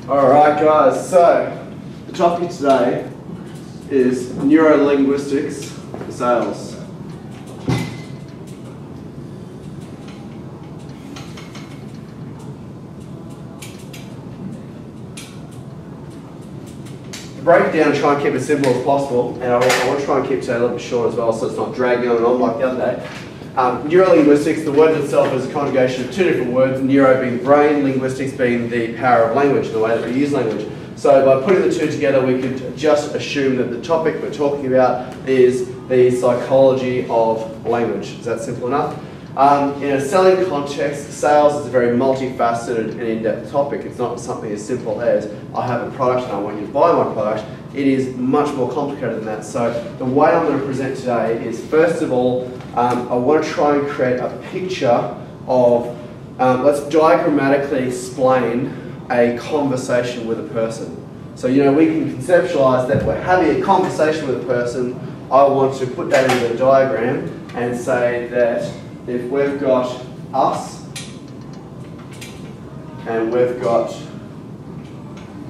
Alright guys, so the topic today is neurolinguistics for sales. To break it down and try and keep it as simple as possible, and I want to try and keep today a little bit short as well so it's not dragging on and on like the other day. Neurolinguistics, the word itself is a conjugation of two different words, neuro being brain, linguistics being the power of language, the way that we use language. So by putting the two together, we could just assume that the topic we're talking about is the psychology of language. Is that simple enough? In a selling context, sales is a very multifaceted and in-depth topic. It's not something as simple as, I have a product and I want you to buy my product. It is much more complicated than that. So the way I'm going to present today is, first of all, I want to try and create a picture of, let's diagrammatically explain a conversation with a person. So, you know, we can conceptualize that we're having a conversation with a person. I want to put that into a diagram and say that if we've got us and we've got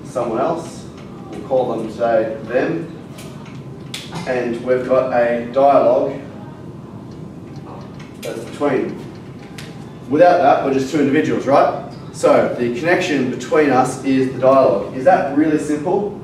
someone else, we'll call them, say, them, and we've got a dialogue that's between. Without that, we're just two individuals, right? So the connection between us is the dialogue. Is that really simple?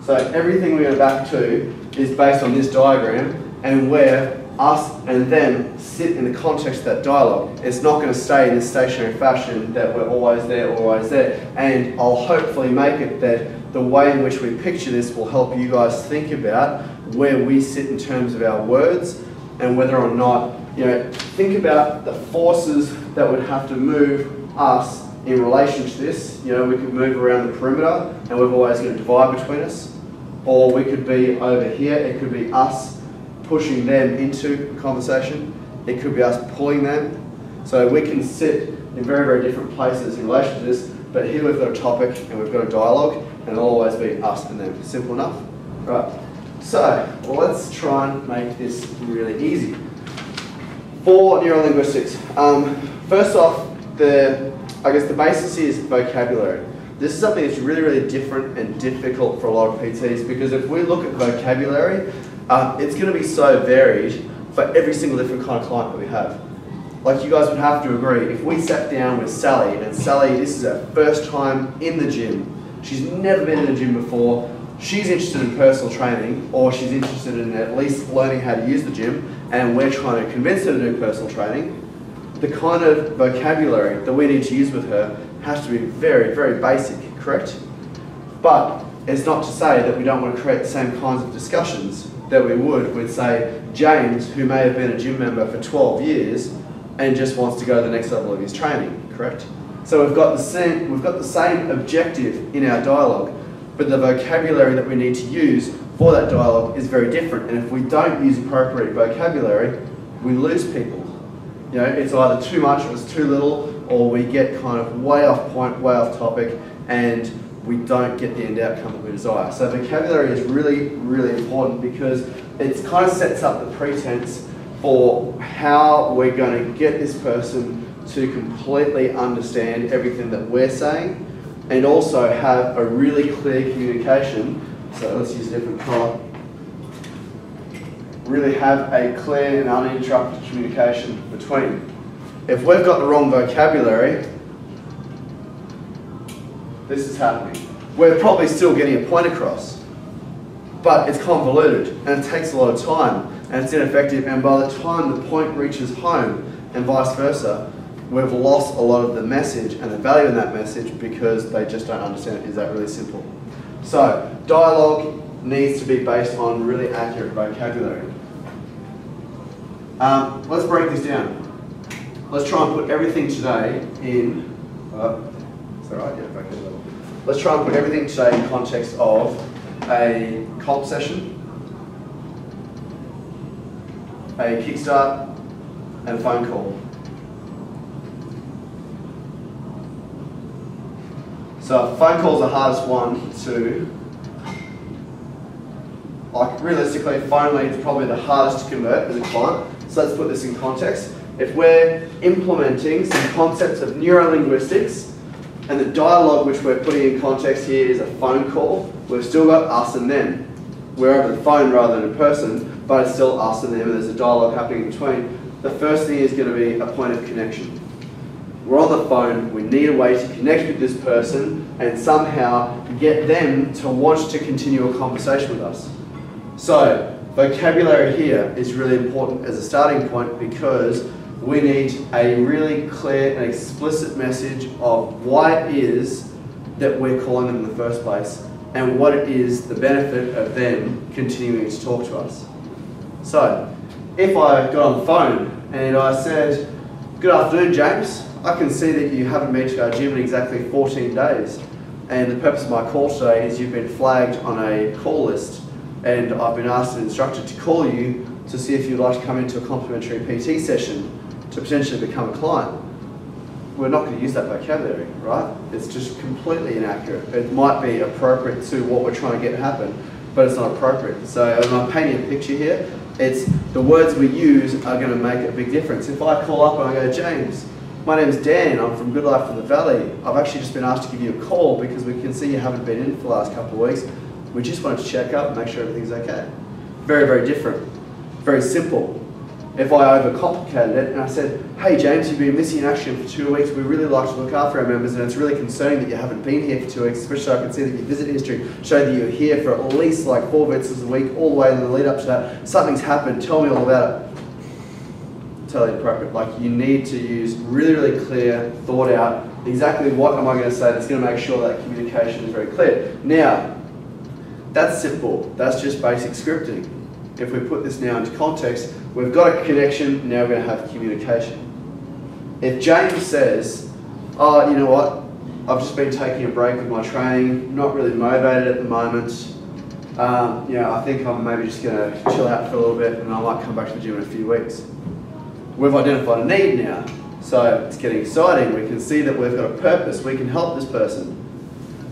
So everything we go back to is based on this diagram, and where us and them sit in the context of that dialogue. It's not going to stay in this stationary fashion that we're always there, always there. And I'll hopefully make it that the way in which we picture this will help you guys think about where we sit in terms of our words, and whether or not, you know, think about the forces that would have to move us in relation to this. You know, we could move around the perimeter and we've always got a divide between us. Or we could be over here, it could be us pushing them into a conversation. It could be us pulling them. So we can sit in very, very different places in relation to this, but here we've got a topic and we've got a dialogue, and it'll always be us and them. Simple enough? Right. So, well, let's try and make this really easy. For neurolinguistics, first off, I guess the basis is vocabulary. This is something that's really, really different and difficult for a lot of PTs, because if we look at vocabulary, it's going to be so varied for every single different kind of client that we have. Like, you guys would have to agree, if we sat down with Sally, and Sally, this is her first time in the gym, she's never been in the gym before, she's interested in personal training, or she's interested in at least learning how to use the gym, and we're trying to convince her to do personal training, the kind of vocabulary that we need to use with her has to be very, very basic, correct? But it's not to say that we don't want to create the same kinds of discussions that we would with, say, James, who may have been a gym member for 12 years and just wants to go to the next level of his training, correct? So we've got the same objective in our dialogue, but the vocabulary that we need to use for that dialogue is very different. And if we don't use appropriate vocabulary, we lose people. You know, it's either too much or it's too little, or we get kind of way off point, way off topic, and we don't get the end outcome that we desire. So vocabulary is really, really important, because it kind of sets up the pretense for how we're going to get this person to completely understand everything that we're saying, and also have a really clear communication. So let's use a different colour. Really have a clear and uninterrupted communication between. If we've got the wrong vocabulary, this is happening. We're probably still getting a point across, but it's convoluted and it takes a lot of time and it's ineffective, and by the time the point reaches home and vice versa, we've lost a lot of the message and the value in that message because they just don't understand it. Is that really simple? So dialogue needs to be based on really accurate vocabulary. Let's break this down. Let's try and put everything today in, is that right? Yeah, okay. Let's try and put everything today in context of a comp session, a kickstart, and a phone call. So phone call is the hardest one to, like, realistically, phone lead is probably the hardest to convert as a client. So let's put this in context. If we're implementing some concepts of neurolinguistics And the dialogue which we're putting in context here is a phone call. We've still got us and them. We're over the phone rather than in person, but it's still us and them, and there's a dialogue happening in between. The first thing is going to be a point of connection. We're on the phone, we need a way to connect with this person and somehow get them to want to continue a conversation with us. So, vocabulary here is really important as a starting point because we need a really clear and explicit message of why it is that we're calling them in the first place and what it is the benefit of them continuing to talk to us. So, if I got on the phone and I said, "Good afternoon, James. I can see that you haven't been to our gym in exactly 14 days. And the purpose of my call today is you've been flagged on a call list and I've been asked and instructed to call you to see if you'd like to come into a complimentary PT session to potentially become a client." We're not going to use that vocabulary, right? It's just completely inaccurate. It might be appropriate to what we're trying to get happen, but it's not appropriate. So when I'm painting a picture here, it's the words we use are going to make a big difference. If I call up and I go, "James, my name's Dan, I'm from Good Life in the Valley. I've actually just been asked to give you a call because we can see you haven't been in for the last couple of weeks. We just wanted to check up and make sure everything's okay." Very, very different. Very simple. If I overcomplicated it and I said, "Hey James, you've been missing in action for 2 weeks. We really like to look after our members and it's really concerning that you haven't been here for 2 weeks, especially so I can see that your visit history showed that you were here for at least like 4 visits a week, all the way in the lead up to that. Something's happened, tell me all about it." Totally appropriate. Like, you need to use really, really clear, thought out, exactly what am I going to say that's going to make sure that communication is very clear. Now, that's simple. That's just basic scripting. If we put this now into context, we've got a connection, now we're going to have communication. If James says, "Oh, you know what, I've just been taking a break with my training, not really motivated at the moment, I think I'm maybe just going to chill out for a little bit and I might come back to the gym in a few weeks." We've identified a need now, so it's getting exciting. We can see that we've got a purpose, we can help this person.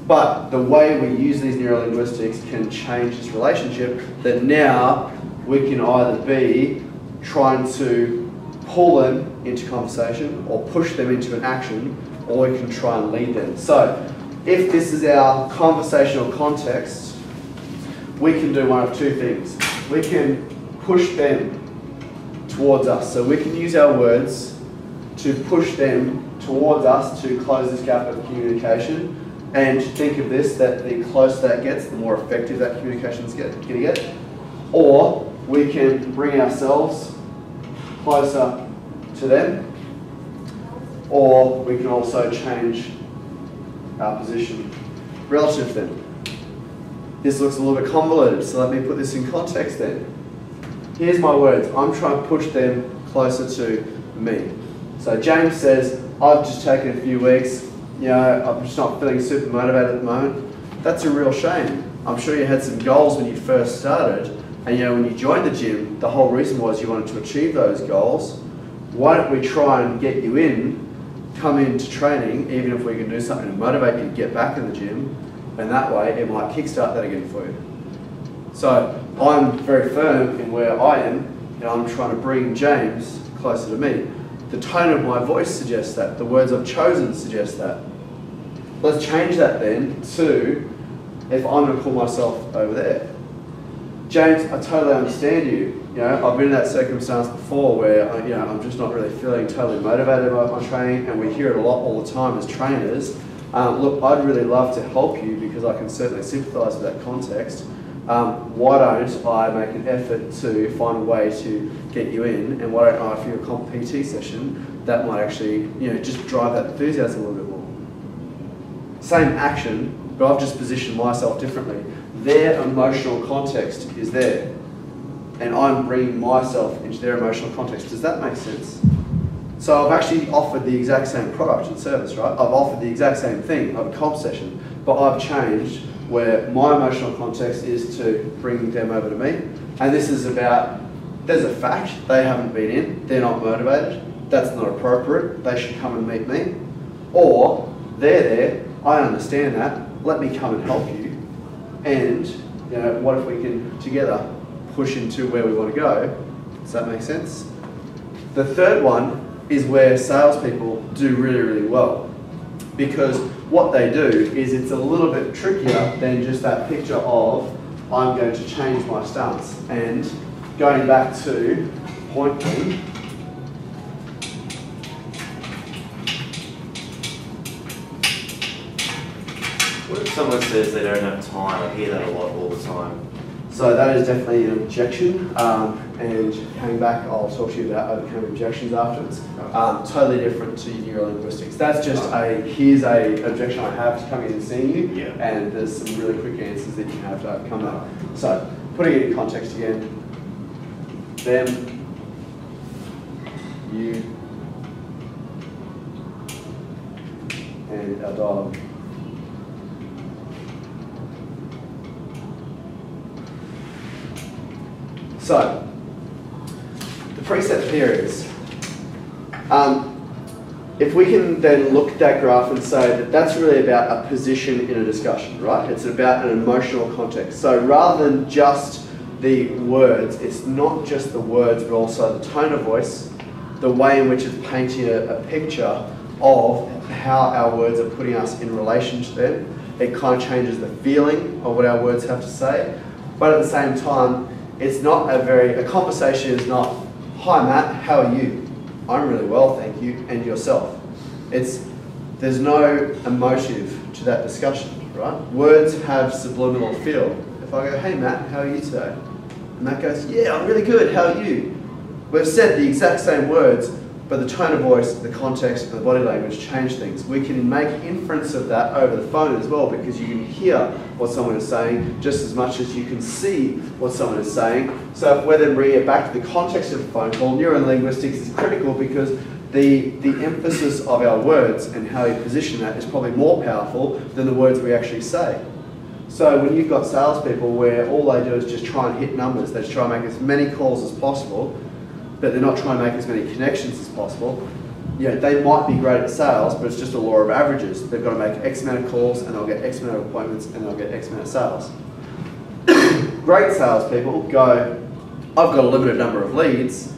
But the way we use these neurolinguistics can change this relationship, that now we can either be trying to pull them into conversation or push them into an action, or we can try and lead them. So if this is our conversational context, we can do one of two things. We can push them towards us. So we can use our words to push them towards us to close this gap of communication. And think of this, that the closer that gets, the more effective that communication is going to get. Or we can bring ourselves closer to them. Or we can also change our position relative to them. This looks a little bit convoluted, so let me put this in context then. Here's my words. I'm trying to push them closer to me. So James says, "I've just taken a few weeks. I'm just not feeling super motivated at the moment." That's a real shame. I'm sure you had some goals when you first started, and when you joined the gym, the whole reason was you wanted to achieve those goals. Why don't we try and get you in, come into training, even if we can do something to motivate you to get back in the gym, and that way it might kickstart that again for you. So I'm very firm in where I am, and I'm trying to bring James closer to me. The tone of my voice suggests that. The words I've chosen suggest that. Let's change that then to, if I'm going to call myself over there. "James, I totally understand you. I've been in that circumstance before where I'm just not really feeling totally motivated about my training, and we hear it a lot all the time as trainers. Look, I'd really love to help you because I can certainly sympathise with that context. Why don't I make an effort to find a way to get you in, and why don't I offer you a comp PT session that might actually just drive that enthusiasm a little bit more." Same action, but I've just positioned myself differently. Their emotional context is there, and I'm bringing myself into their emotional context. Does that make sense? So I've actually offered the exact same product and service, right? I've offered the exact same thing of a comp session, but I've changed where my emotional context is to bring them over to me. And this is about, there's a fact, they haven't been in, they're not motivated, that's not appropriate, they should come and meet me. Or, they're there, I understand that, let me come and help you. And, what if we can together push into where we want to go? Does that make sense? The third one is where salespeople do really, really well. because what they do is it's a little bit trickier than just that picture of I'm going to change my stance. And going back to pointing, what if someone says they don't have time? I hear that a lot all the time. so that is definitely an objection, and coming back, I'll talk to you about overcoming objections afterwards. Totally different to neurolinguistics. That's just here's a objection I have to coming in and seeing you, Yeah. and there's some really quick answers that you can have to overcome that. So, putting it in context again, them, you, and our dialogue. So, the precept here is, if we can then look at that graph and say that that's really about a position in a discussion, right? It's about an emotional context. So rather than just the words, it's not just the words, but also the tone of voice, the way in which it's painting a picture of how our words are putting us in relation to them. It kind of changes the feeling of what our words have to say, but at the same time, it's not a conversation is not, hi Matt, how are you? I'm really well, thank you, and yourself. There's no emotive to that discussion, right? Words have subliminal feel. If I go, hey Matt, how are you today? And Matt goes, yeah, I'm really good, how are you? We've said the exact same words, but the tone of voice, the context, and the body language change things. We can make inference of that over the phone as well, because you can hear what someone is saying just as much as you can see what someone is saying. So if we're then bringing it back to the context of a phone call, neurolinguistics is critical because the emphasis of our words and how we position that is probably more powerful than the words we actually say. So when you've got salespeople where all they do is just try and hit numbers, they just try and make as many calls as possible, but they're not trying to make as many connections as possible. Yeah, they might be great at sales, but it's just a law of averages. They've got to make X amount of calls and they'll get X amount of appointments and they'll get X amount of sales. Great salespeople go, I've got a limited number of leads,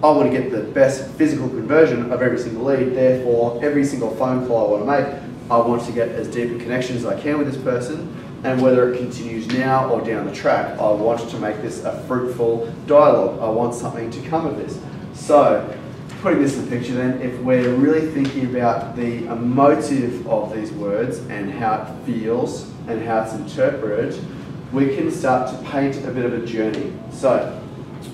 I want to get the best physical conversion of every single lead, therefore every single phone call I want to make, I want to get as deep a connection as I can with this person, and whether it continues now or down the track, I want to make this a fruitful dialogue. I want something to come of this. So, putting this in the picture then, if we're really thinking about the emotive of these words and how it feels and how it's interpreted, we can start to paint a bit of a journey. So,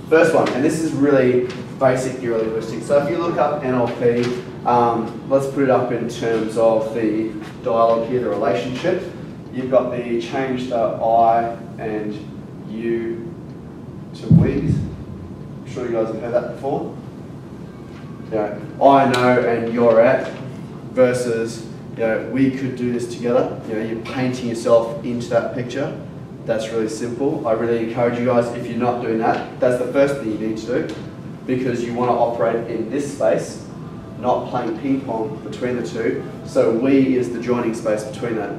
first one, and this is really basic neurolinguistics. So if you look up NLP, let's put it up in terms of the dialogue here, the relationship. You've got the change the I and you to we's. I'm sure you guys have heard that before. You know, I know and you're at versus, you know, we could do this together. You know, you're painting yourself into that picture. That's really simple. I really encourage you guys, if you're not doing that, that's the first thing you need to do, because you want to operate in this space, not playing ping pong between the two. So we is the joining space between that.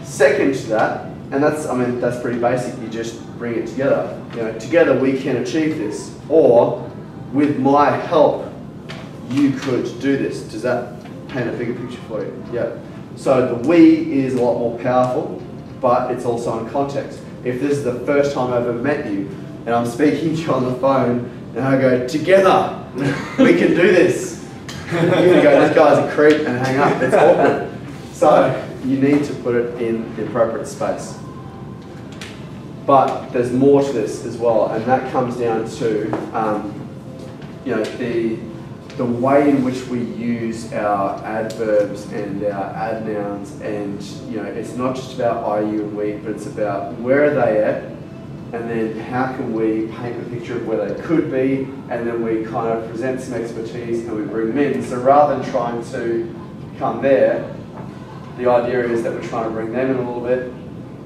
Second to that, and that's pretty basic, you just bring it together. You know, together we can achieve this, or with my help, you could do this. Does that paint a bigger picture for you? Yeah. So the we is a lot more powerful, but it's also in context. If this is the first time I've ever met you, and I'm speaking to you on the phone, and I go, together, we can do this. You're gonna go, this guy's a creep, and hang up, it's awkward. So, you need to put it in the appropriate space. But there's more to this as well, and that comes down to you know, the way in which we use our adverbs and our adnouns, and you know, it's not just about I, you, and we, but it's about where are they at, and then how can we paint a picture of where they could be, and then we kind of present some expertise and we bring them in. So rather than trying to come there, the idea is that we're trying to bring them in a little bit,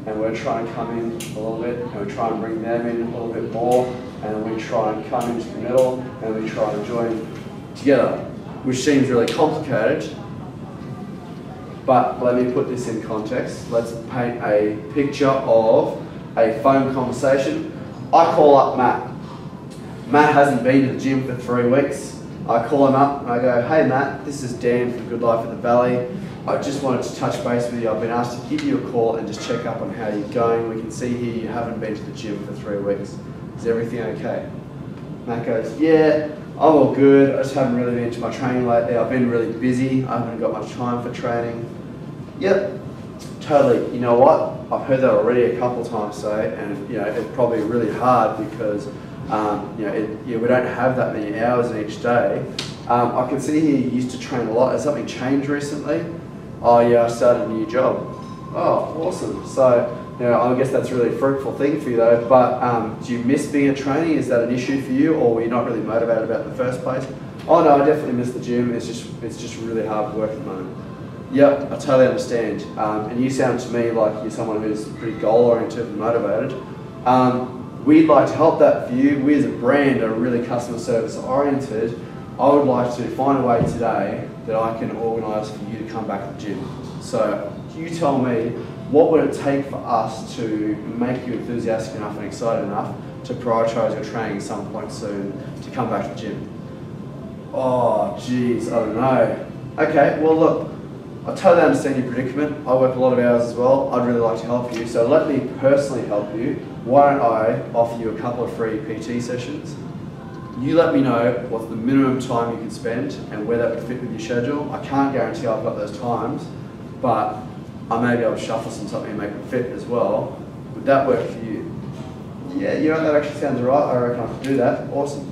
and we're trying to come in a little bit, and we try and bring them in a little bit more, and then we try and come into the middle, and we try and join together, which seems really complicated, but let me put this in context. Let's paint a picture of a phone conversation. I call up Matt. Matt hasn't been to the gym for 3 weeks. I call him up and I go, hey Matt, this is Dan from Good Life at the Valley. I just wanted to touch base with you. I've been asked to give you a call and just check up on how you're going. We can see here you haven't been to the gym for 3 weeks. Is everything okay? Matt goes, yeah, I'm all good. I just haven't really been to my training lately. I've been really busy. I haven't got much time for training. Yep, totally. You know what? I've heard that already a couple of times today, and it's probably really hard because we don't have that many hours in each day. I can see here you used to train a lot. Has something changed recently? Oh yeah, I started a new job. Oh, awesome. So, I guess that's a really fruitful thing for you though, but do you miss being at training? Is that an issue for you, or were you not really motivated about it in the first place? Oh no, I definitely miss the gym. It's just really hard work at the moment. Yep, I totally understand. And you sound to me like you're someone who's pretty goal-oriented and motivated. We'd like to help that for you. We as a brand are really customer service oriented. I would like to find a way today that I can organise for you to come back to the gym. So you tell me, what would it take for us to make you enthusiastic enough and excited enough to prioritise your training at some point soon to come back to the gym? Oh, geez, I don't know. Okay, well look, I totally understand your predicament. I work a lot of hours as well. I'd really like to help you. So let me personally help you. Why don't I offer you a couple of free PT sessions? You let me know what's the minimum time you can spend and where that would fit with your schedule. I can't guarantee I've got those times, but I may be able to shuffle something and make it fit as well. Would that work for you? Yeah, that actually sounds right. I reckon I could do that. Awesome.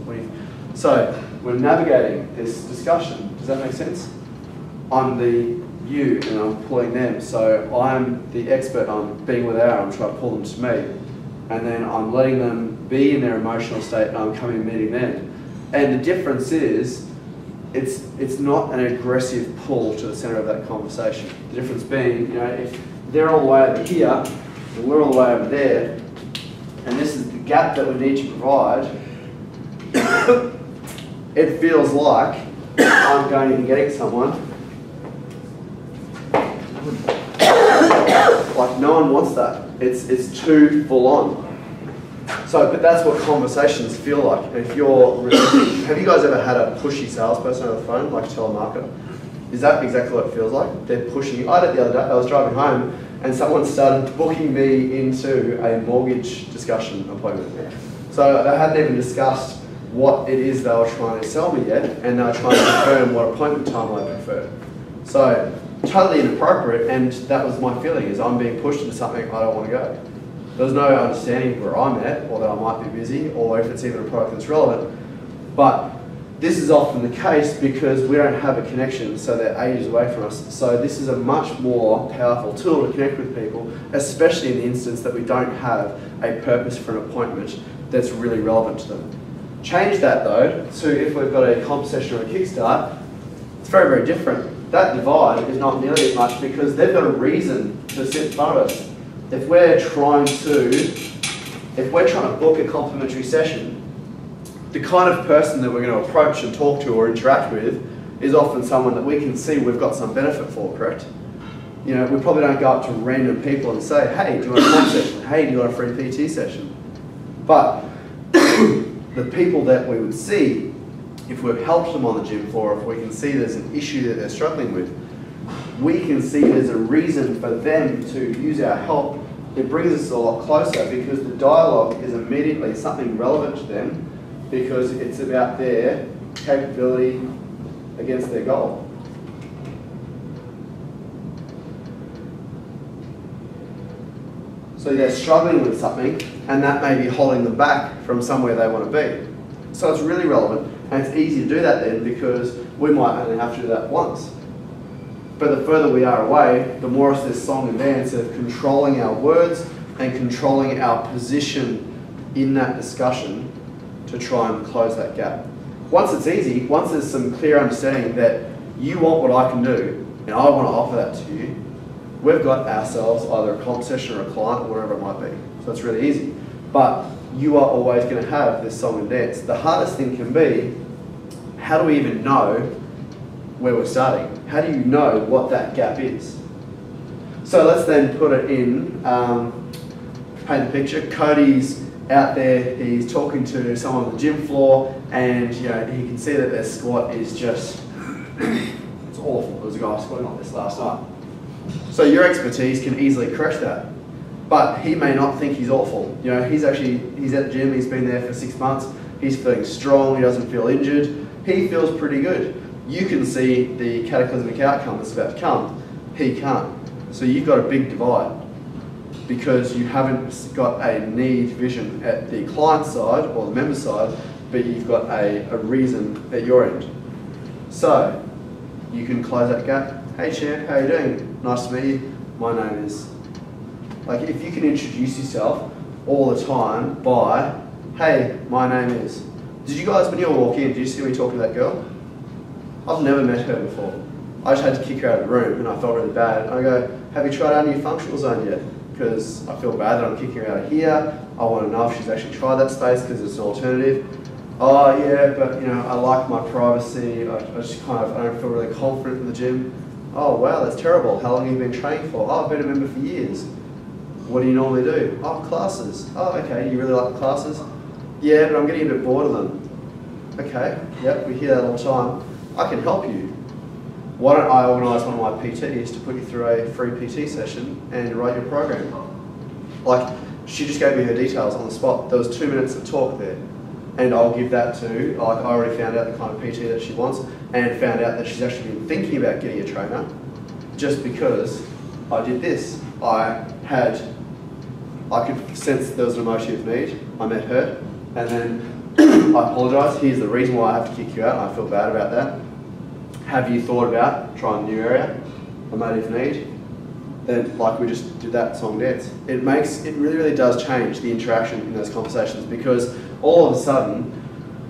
So we're navigating this discussion. Does that make sense? I'm the you and I'm pulling them. So I'm the expert on being with our, I'm trying to pull them to me. And then I'm letting them be in their emotional state and I'm coming and meeting them. And the difference is, it's not an aggressive pull to the center of that conversation. The difference being, if they're all the way over here and we're all the way over there, and this is the gap that we need to provide, it feels like I'm going and getting someone. Like no one wants that. It's too full on. So, but that's what conversations feel like. If you're, have you guys ever had a pushy salesperson on the phone, like a telemarketer? Is that exactly what it feels like? They're pushing you. I did the other day. I was driving home, and someone started booking me into a mortgage discussion appointment. So they hadn't even discussed what it is they were trying to sell me yet, and they were trying to confirm what appointment time I prefer. So totally inappropriate, and that was my feeling, is I'm being pushed into something I don't want to go. There's no understanding of where I'm at, or that I might be busy, or if it's even a product that's relevant. But this is often the case because we don't have a connection, so they're ages away from us. So this is a much more powerful tool to connect with people, especially in the instance that we don't have a purpose for an appointment that's really relevant to them. Change that though to if we've got a comp session or a kickstart, it's very, very different. That divide is not nearly as much because they've got a reason to sit in front of us. If we're trying to book a complimentary session, the kind of person that we're going to approach and talk to or interact with is often someone that we can see we've got some benefit for, correct? We probably don't go up to random people and say, hey, do you want a comp session? Hey, do you want a free PT session? But the people that we would see, if we've helped them on the gym floor, if we can see there's an issue that they're struggling with, we can see there's a reason for them to use our help. It brings us a lot closer because the dialogue is immediately something relevant to them because it's about their capability against their goal. So they're struggling with something and that may be holding them back from somewhere they want to be. So it's really relevant and it's easy to do that then because we might only have to do that once. But the further we are away, the more it's this song and dance of controlling our words and controlling our position in that discussion to try and close that gap. Once it's easy, once there's some clear understanding that you want what I can do and I want to offer that to you, we've got ourselves either a comp session or a client or whatever it might be. So it's really easy. But you are always going to have this song and dance. The hardest thing can be, how do we even know where we're starting? How do you know what that gap is? So let's then put it in, paint the picture. Cody's out there, he's talking to someone on the gym floor, and you know, he can see that their squat is just, it's awful. There was a guy squatting like this last night. So your expertise can easily correct that. But he may not think he's awful. You know, he's at the gym, he's been there for 6 months, he's feeling strong, he doesn't feel injured, he feels pretty good. You can see the cataclysmic outcome that's about to come, he can't. So you've got a big divide because you haven't got a need vision at the client side or the member side, but you've got a reason at your end. So you can close that gap. Hey champ, how you doing? Nice to meet you. My name is. Like if you can introduce yourself all the time by, hey, my name is. Did you guys, when you walk in, did you see me talking to that girl? I've never met her before. I just had to kick her out of the room and I felt really bad. I go, have you tried out your functional zone yet? Because I feel bad that I'm kicking her out of here. I want to know if she's actually tried that space because it's an alternative. Oh yeah, but you know, I like my privacy. I don't feel really confident in the gym. Oh wow, that's terrible. How long have you been training for? Oh, I've been a member for years. What do you normally do? Oh, classes. Oh, okay, you really like the classes? Yeah, but I'm getting a bit bored of them. Okay, yep, we hear that all the time. I can help you. Why don't I organise one of my PTs to put you through a free PT session and write your program? Like, she just gave me her details on the spot. There was 2 minutes of talk there. And I'll give that to, like, I already found out the kind of PT that she wants and found out that she's actually been thinking about getting a trainer just because I did this. I could sense there was an emotive need. I met her and then I apologise. Here's the reason why I have to kick you out. I feel bad about that. Have you thought about trying a new area, emotive need? Then, like we just did that song dance. It really does change the interaction in those conversations because all of a sudden,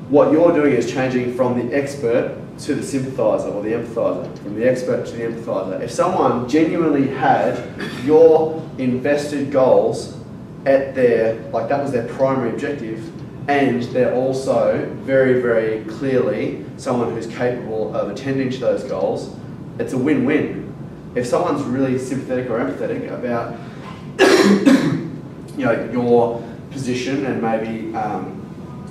what you're doing is changing from the expert to the sympathiser or the empathiser, from the expert to the empathiser. If someone genuinely had your invested goals at like that was their primary objective, and they're also very, very clearly someone who's capable of attending to those goals, it's a win-win. If someone's really sympathetic or empathetic about you know, your position and maybe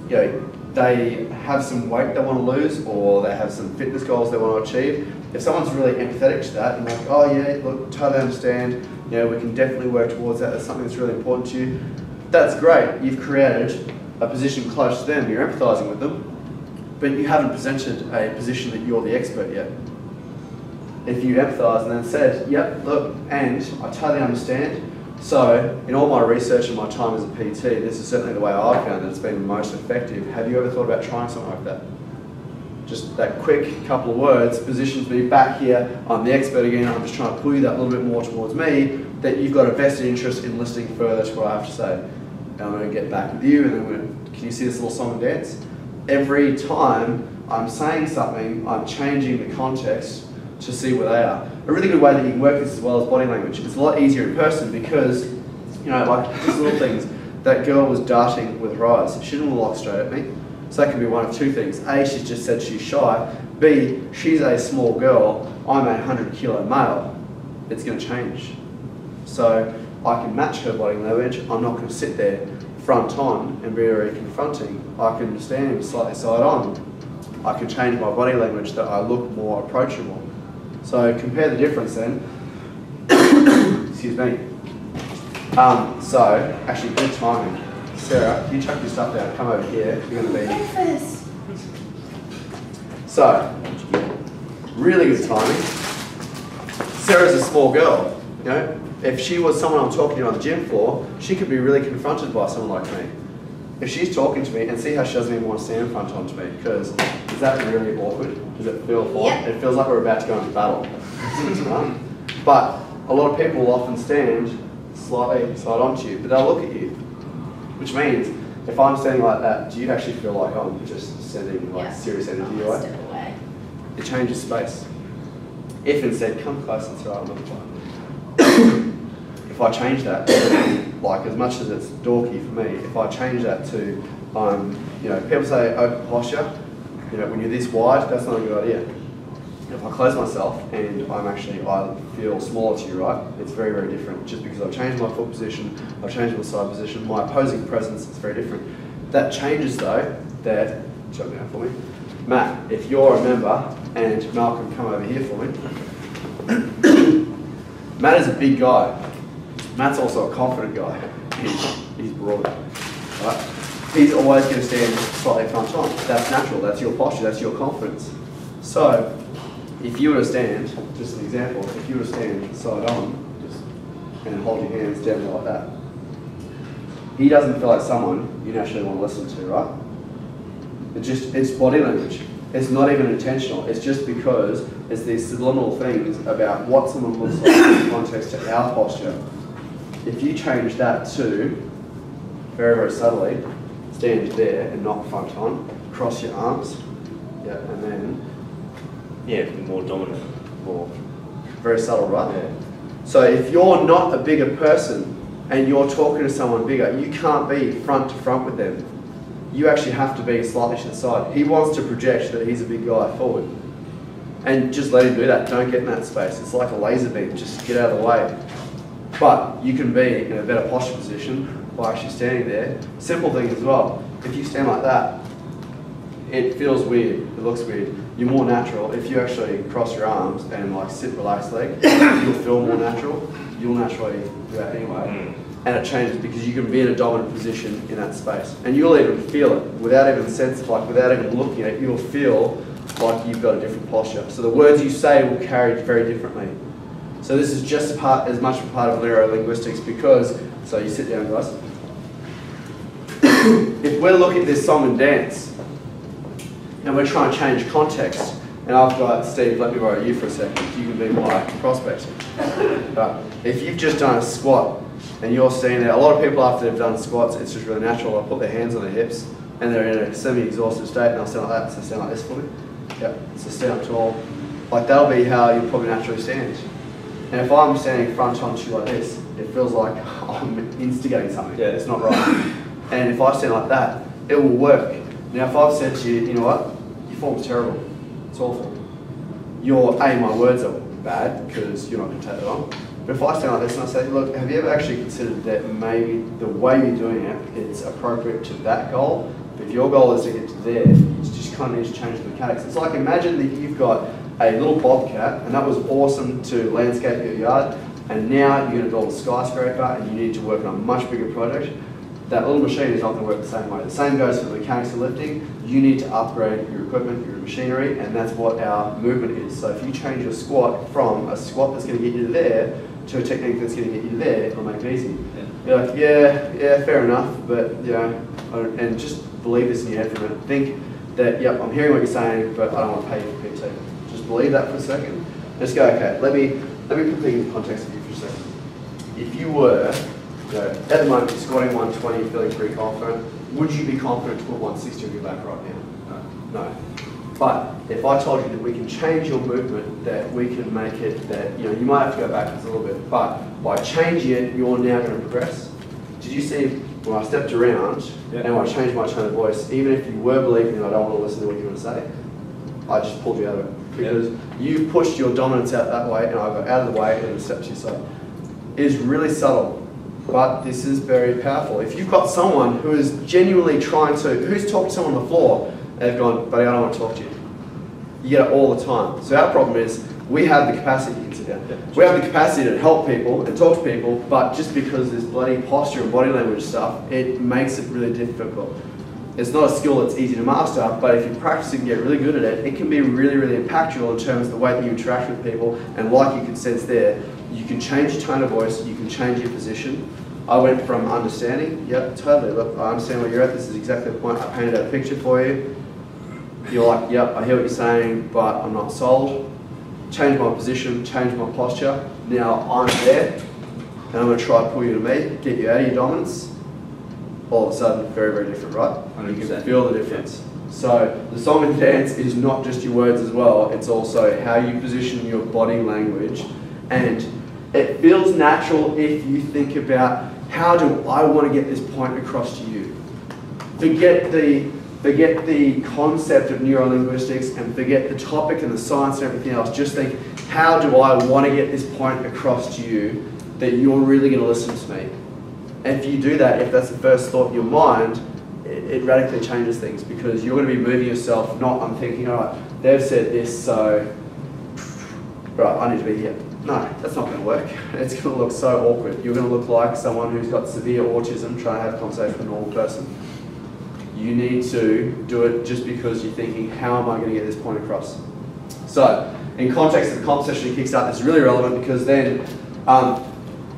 you know, they have some weight they want to lose or they have some fitness goals they want to achieve, if someone's really empathetic to that and like, oh yeah, look, totally understand, you know, we can definitely work towards that, that's something that's really important to you, that's great. You've created a position close to them, you're empathising with them, but you haven't presented a position that you're the expert yet. If you empathise and then said, yep, look, and I totally understand, so in all my research and my time as a PT, this is certainly the way I've found that it's been most effective. Have you ever thought about trying something like that? Just that quick couple of words positions me back here, I'm the expert again, I'm just trying to pull you that little bit more towards me, that you've got a vested interest in listening further to what I have to say. And I'm going to get back with you, and then can you see this little song and dance? Every time I'm saying something, I'm changing the context to see where they are. A really good way that you can work this as well as body language. It's a lot easier in person because, you know, like just little things. That girl was darting with her eyes. She didn't look straight at me. So that can be one of two things. A, she's just said she's shy. B, she's a small girl. I'm a 100-kilo male. It's going to change. So I can match her body language. I'm not going to sit there front on and be very confronting. I can stand slightly side on. I can change my body language that I look more approachable. So compare the difference then. Excuse me. So actually good timing. Sarah, you chuck your stuff down, come over here. You're going to be... Breakfast. So, really good timing. Sarah's a small girl, you know. If she was someone I'm talking to on the gym floor, she could be really confronted by someone like me. If she's talking to me, and see how she doesn't even want to stand in front of me, because is that really awkward? Does it feel fun? Yep. It feels like we're about to go into battle. But a lot of people will often stand slightly side on to you, but they'll look at you. Which means, if I'm standing like that, do you actually feel like I'm just sending like serious energy away? Step away. It changes space. If instead, come close and throw it, if I change that, like as much as it's dorky for me, if I change that to, you know, people say open posture, you know, when you're this wide, that's not a good idea. if I close myself and I feel smaller to you, right? It's very, very different. Just because I've changed my foot position, I've changed my side position, my opposing presence is very different. That changes though, show me out for me. Matt, if you're a member, and Malcolm, come over here for me. Matt is a big guy. Matt's also a confident guy. He's broad, right? He's always going to stand slightly front on. That's natural, that's your posture, that's your confidence. So, if you were to stand, just an example, if you were to stand side on, and hold your hands down there like that, he doesn't feel like someone you naturally want to listen to, right? It's body language. It's not even intentional. It's just because it's these subliminal things about what someone looks like in context to our posture. If you change that to, very, very subtly, stand there and not front on, cross your arms, yeah, and then... Yeah, more dominant, more... Very subtle, right? Yeah. So if you're not a bigger person and you're talking to someone bigger, you can't be front to front with them. You actually have to be slightly to the side. He wants to project that he's a big guy forward. And just let him do that. Don't get in that space. It's like a laser beam. Just get out of the way. But you can be in a better posture position by actually standing there. Simple thing as well. If you stand like that, it feels weird. It looks weird. You're more natural. If you actually cross your arms and like sit relaxed leg, you'll feel more natural. You'll naturally do that anyway. And it changes because you can be in a dominant position in that space. And you'll even feel it without even without even looking at it, you'll feel like you've got a different posture. So the words you say will carry very differently. So this is just as much a part of neurolinguistics because, so you sit down guys. If we're looking at this song and dance, and we're trying to change context, and I've got, Steve, let me borrow you for a second, you can be my prospect. But if you've just done a squat, and you're seeing there, a lot of people after they've done squats, it's just really natural, they'll put their hands on their hips, and they're in a semi-exhausted state, and they'll stand like that, so stand like this for me. Yep, so stand up tall. Like that'll be how you'll probably naturally stand. And if I'm standing front on you like this, it feels like I'm instigating something. Yeah. It's not right. And if I stand like that, it will work. Now if I've said to you, you know what, your form's terrible, it's awful. My words are bad because you're not going to take that on. But if I stand like this and I say, look, have you ever actually considered that maybe the way you're doing it, it's appropriate to that goal? But if your goal is to get to there, you just kind of need to change the mechanics. It's like imagine that you've got a little bobcat and that was awesome to landscape your yard, and now you're going to build a skyscraper and you need to work on a much bigger project. That little machine is not going to work the same way. The same goes for the mechanics of lifting. You need to upgrade your equipment, your machinery, and that's what our movement is. So if you change your squat from a squat that's going to get you to there to a technique that's going to get you to there, it'll make it easy. Yeah. You're like, yeah, fair enough, but you know, and just believe this in your head for a minute. Think that, yep, I'm hearing what you're saying, but I don't want to pay you for PT. Just believe that for a second. Just go, okay, let me put things in context of you for a second. If you were, at the moment, you're squatting 120, feeling pretty confident, would you be confident to put 160 on your back right now? No. But if I told you that we can change your movement, that we can make it that, you might have to go backwards a little bit, but by changing it, you're now going to progress. Did you see when I stepped around and I changed my tone of voice, even if you were believing I don't want to listen to what you want to say, I just pulled you out of it. Because you pushed your dominance out that way and I got out of the way and stepped to your side. It is really subtle. But this is very powerful. If you've got someone who is genuinely who's talked to someone on the floor, and they've gone, buddy, I don't want to talk to you. You get it all the time. So our problem is, we have the capacity, you can sit down. We have the capacity to help people and talk to people, but just because this bloody posture and body language stuff, it makes it really difficult. It's not a skill that's easy to master, but if you practice it and get really good at it, it can be really, really impactful in terms of the way that you interact with people, and like you can sense there, you can change your tone of voice, you can change your position. I went from understanding, yep, totally, look, I understand where you're at, this is exactly the point, I painted out a picture for you. You're like, yep, I hear what you're saying, but I'm not sold. Change my position, change my posture. Now I'm there, and I'm going to try to pull you to me, get you out of your dominance. All of a sudden, very, very different, right? 100%. You can feel the difference. So the song and dance is not just your words as well, it's also how you position your body language. And it feels natural if you think about, how do I want to get this point across to you? Forget the forget the concept of neurolinguistics and forget the topic and the science and everything else. Just think, how do I want to get this point across to you that you're really going to listen to me? And if you do that, if that's the first thought in your mind, it radically changes things, because you're going to be moving yourself, not I'm thinking, all right, they've said this, so right, I need to be here. No, that's not going to work. It's going to look so awkward. You're going to look like someone who's got severe autism trying to have a conversation with a normal person. You need to do it just because you're thinking, how am I going to get this point across? So, in context of the comp session in Kickstart, this is really relevant, because then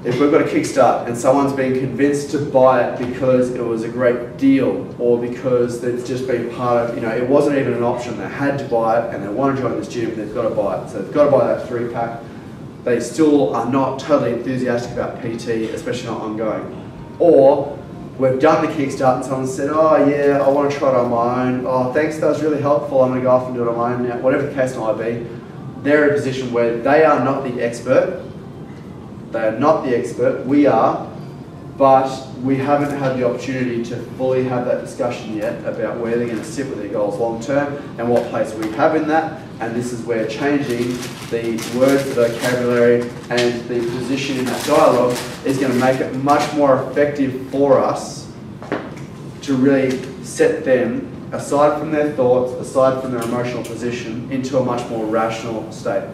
if we've got a Kickstart and someone's been convinced to buy it because it was a great deal, or because it's just been part of, it wasn't even an option, they had to buy it and they want to join this gym, they've got to buy it. So they've got to buy that 3-pack. They still are not totally enthusiastic about PT, especially not ongoing. Or we've done the Kickstart and someone said, oh yeah, I want to try it on my own. Oh, thanks, that was really helpful. I'm going to go off and do it on my own now. Whatever the case might be, they're in a position where they are not the expert. They are not the expert, we are, but we haven't had the opportunity to fully have that discussion yet about where they're going to sit with their goals long term and what place we have in that. And this is where changing the words, the vocabulary, and the position in that dialogue is going to make it much more effective for us to really set them, aside from their thoughts, aside from their emotional position, into a much more rational state.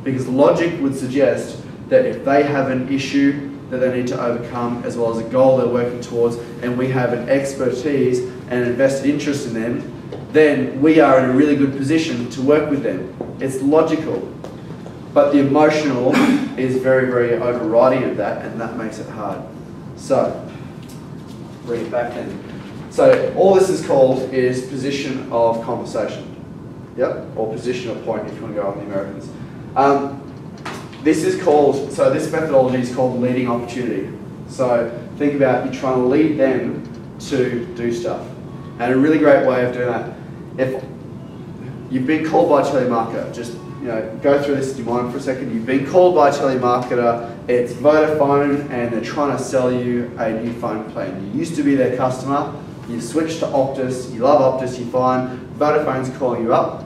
Because logic would suggest that if they have an issue that they need to overcome, as well as a goal they're working towards, and we have an expertise and an invested interest in them, then we are in a really good position to work with them. It's logical. But the emotional is very, very overriding of that, and that makes it hard. So, bring it back then. So, all this is called is position of conversation. Yep, or position of point if you want to go on the Americans. This methodology is called leading opportunity. So think about you trying to lead them to do stuff. And a really great way of doing that, if you've been called by a telemarketer, just go through this in your mind for a second. You've been called by a telemarketer, it's Vodafone, and they're trying to sell you a new phone plan. You used to be their customer, you've switched to Optus, you love Optus, you're fine, Vodafone's calling you up,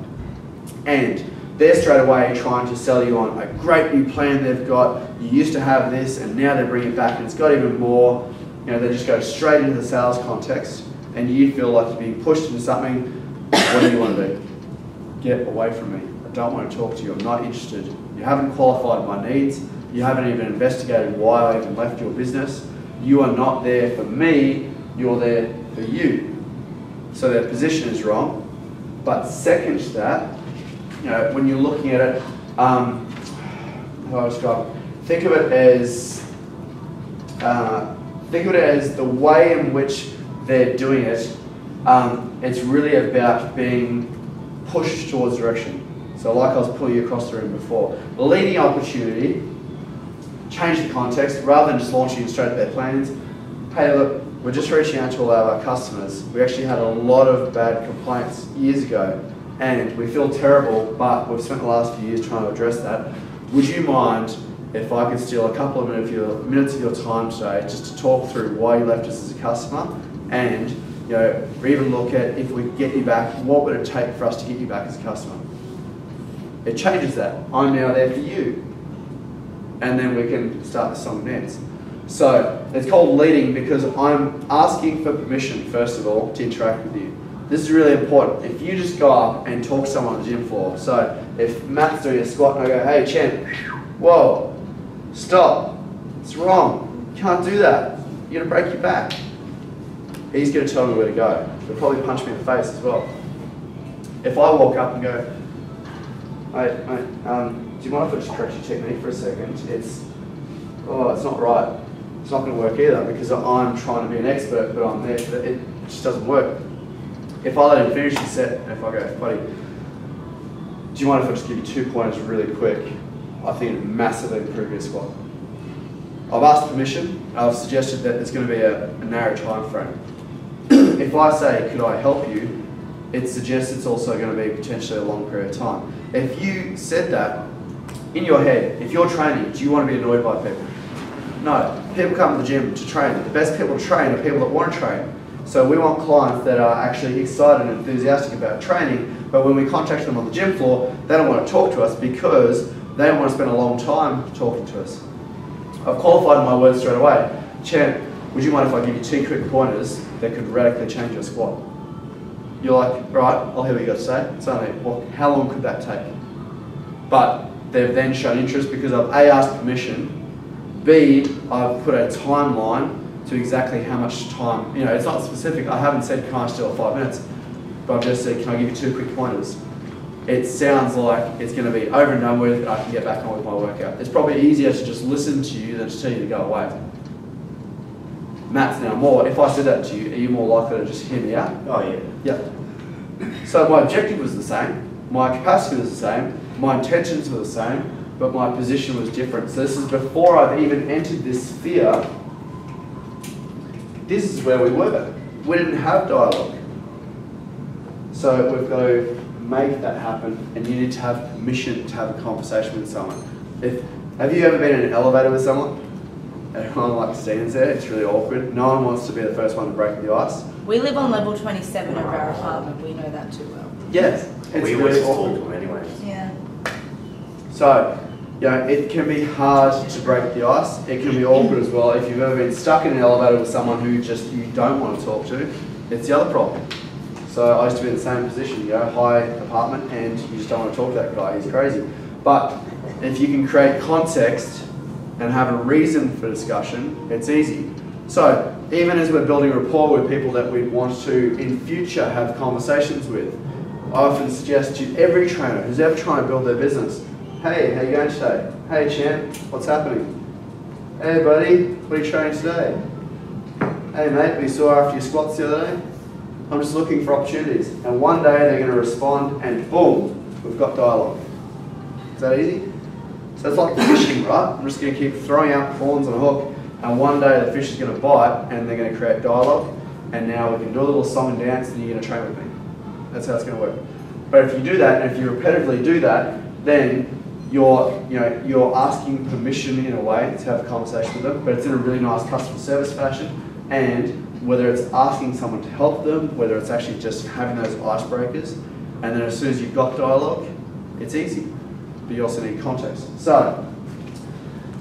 and they're straight away trying to sell you on a great new plan they've got. You used to have this, and now they bring it back, and it's got even more. They just go straight into the sales context, and you feel like you're being pushed into something. What do you want to do? Get away from me. I don't want to talk to you. I'm not interested. You haven't qualified my needs. You haven't even investigated why I even left your business. You are not there for me. You're there for you. So their position is wrong. But second to that, when you're looking at it, how do I describe it? Think of it as the way in which they're doing it. It's really about being pushed towards direction. So like I was pulling you across the room before, the leading opportunity, change the context, rather than just launching straight at their plans. Hey look, we're just reaching out to all of our customers. We actually had a lot of bad complaints years ago, and we feel terrible, but we've spent the last few years trying to address that. Would you mind if I could steal a couple of minutes of your time today just to talk through why you left us as a customer, and even look at if we get you back, what would it take for us to get you back as a customer? It changes that. I'm now there for you. And then we can start the song and dance. So it's called leading because I'm asking for permission, first of all, to interact with you. This is really important. If you just go up and talk to someone on the gym floor, so if Matt's doing a squat and I go, hey Chen, whoa, stop, it's wrong, you can't do that, you're gonna break your back. He's gonna tell me where to go. He'll probably punch me in the face as well. If I walk up and go, mate, do you mind if I just correct your technique for a second? It's not right. It's not going to work either because I'm trying to be an expert, but I'm there for that. It just doesn't work. If I let him finish the set, and if I go, buddy, do you mind if I just give you 2 pointers really quick? I think it'd massively improve your squat. I've asked permission. I've suggested that there's going to be a narrow time frame. If I say, could I help you, it suggests it's also going to be potentially a long period of time. If you said that, in your head, if you're training, do you want to be annoyed by people? No. People come to the gym to train. The best people to train are people that want to train. So we want clients that are actually excited and enthusiastic about training, but when we contact them on the gym floor, they don't want to talk to us because they don't want to spend a long time talking to us. I've qualified my words straight away. Champ, would you mind if I give you 2 quick pointers that could radically change your squat? You're like, right, I'll hear what you got to say. It's only, well, how long could that take? But they've then shown interest because I've A, asked permission, B, I've put a timeline to exactly how much time, you know, it's not specific. I haven't said, can I steal 5 minutes? But I've just said, can I give you 2 quick pointers? It sounds like it's going to be over and done with and I can get back on with my workout. It's probably easier to just listen to you than to tell you to go away. Matt's now more, if I said that to you, are you more likely to just hear me out? Oh yeah. Yeah. So my objective was the same, my capacity was the same, my intentions were the same, but my position was different. So this is before I've even entered this sphere. This is where we were. We didn't have dialogue. So we've got to make that happen, and you need to have permission to have a conversation with someone. Have you ever been in an elevator with someone? Everyone like stands there, it's really awkward. No one wants to be the first one to break the ice. We live on level 27 of our apartment, we know that too well. Yes, it's We really always talk awkward. to them anyways. Yeah. So, you know, it can be hard to break the ice. It can be awkward as well. If you've ever been stuck in an elevator with someone who just you don't want to talk to, it's the other problem. So I used to be in the same position, you know, high apartment, and you just don't want to talk to that guy, he's crazy. But if you can create context and have a reason for discussion, it's easy. So even as we're building rapport with people that we want to in future have conversations with, I often suggest to every trainer who's ever trying to build their business, hey, how you going today? Hey champ, what's happening? Hey buddy, what are you training today? Hey mate, we saw after your squats the other day. I'm just looking for opportunities. And one day they're going to respond and boom, we've got dialogue. Is that easy? So it's like fishing, right? I'm just going to keep throwing out prawns on a hook, and one day the fish is going to bite and they're going to create dialogue, and now we can do a little song and dance and you're going to train with me. That's how it's going to work. But if you do that, and if you repetitively do that, then you're asking permission in a way to have a conversation with them, but it's in a really nice customer service fashion. And whether it's asking someone to help them, whether it's actually just having those icebreakers, and then as soon as you've got dialogue, it's easy. But you also need context. So,